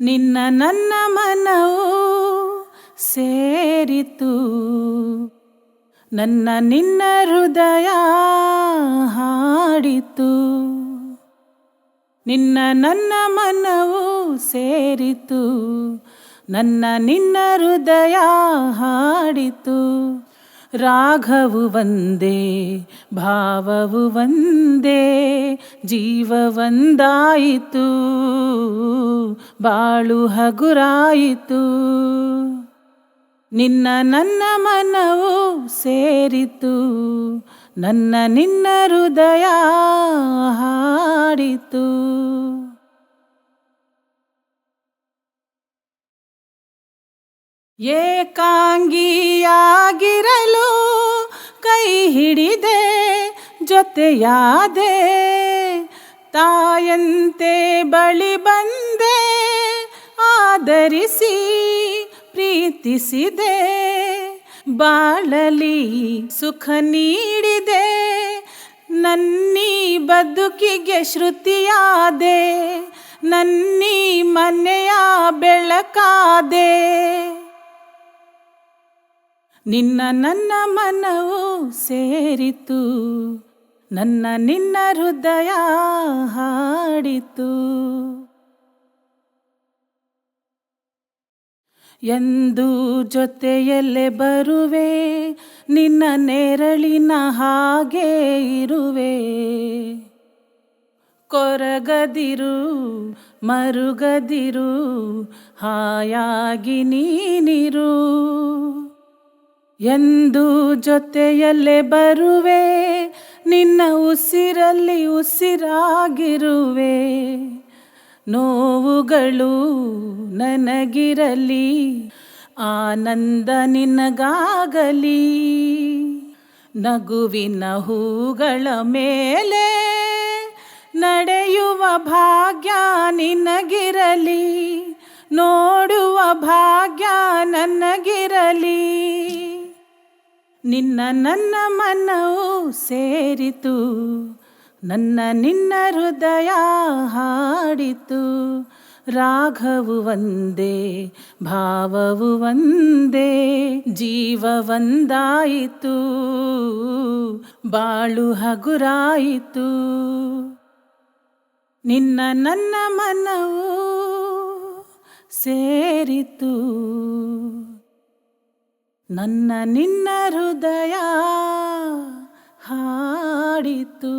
ನಿನ್ನ ನನ್ನ ಮನವು ಸೇರಿತು, ನನ್ನ ನಿನ್ನ ಹೃದಯ ಹಾಡಿತು. ನಿನ್ನ ನನ್ನ ಮನವು ಸೇರಿತು, ನನ್ನ ನಿನ್ನ ಹೃದಯ ಹಾಡಿತು. ರಾಗವು ಒಂದೇ, ಭಾವವು ಒಂದೇ, ಜೀವ ಒಂದಾಯಿತು, ಬಾಳು ಹಗುರಾಯಿತು. ನಿನ್ನ ನನ್ನ ಮನವು ಸೇರಿತು, ನನ್ನ ನಿನ್ನ ಹೃದಯ ಹಾಡಿತು. ಏಕಾಂಗಿಯಾಗಿರಲು ಕೈ ಹಿಡಿದೆ, ಜೊತೆಯಾದೆ, ತಾಯಂತೆ ಬಳಿ ಬಂದೆ, ಆದರಿಸಿ ಪ್ರೀತಿಸಿದೆ. ಬಾಳಲಿ ಸುಖ ನೀಡಿದೆ, ನನ್ನೀ ಬದುಕಿಗೆ ಶ್ರುತಿಯಾದೆ, ನನ್ನೀ ಮನೆಯ ಬೆಳಕಾದೆ. ನಿನ್ನ ನನ್ನ ಮನವು ಸೇರಿತು, ನನ್ನ ನಿನ್ನ ಹೃದಯ ಹಾಡಿತು. ಎಂದು ಜೊತೆಯಲ್ಲೇ ಬರುವೆ, ನಿನ್ನ ನೆರಳಿನ ಹಾಗೆ ಇರುವೆ. ಕೊರಗದಿರು ಮರುಗದಿರು, ಹಾಯಾಗಿ ನೀನಿರು. ಎಂದು ಜೊತೆಯಲ್ಲೇ ಬರುವೆ, ನಿನ್ನ ಉಸಿರಲ್ಲಿ ಉಸಿರಾಗಿರುವೆ. ನೋವುಗಳು ನನಗಿರಲಿ, ಆನಂದ ನಿನಗಾಗಲಿ. ನಗುವಿನ ಹೂಗಳ ಮೇಲೆ ನಡೆಯುವ ಭಾಗ್ಯ ನಿನಗಿರಲಿ, ನೋಡುವ ಭಾಗ್ಯ ನನಗಿರಲಿ. ನಿನ್ನ ನನ್ನ ಮನವು ಸೇರಿತು, ನನ್ನ ನಿನ್ನ ಹೃದಯ ಹಾಡಿತು. ರಾಗವು ಒಂದೇ, ಭಾವವು ಒಂದೇ, ಜೀವ ಒಂದಾಯಿತು, ಬಾಳು ಹಗುರಾಯಿತು. ನಿನ್ನ ನನ್ನ ಮನವು ಸೇರಿತು, ನನ್ನ ನಿನ್ನ ಹೃದಯ ಹಾಡಿತು.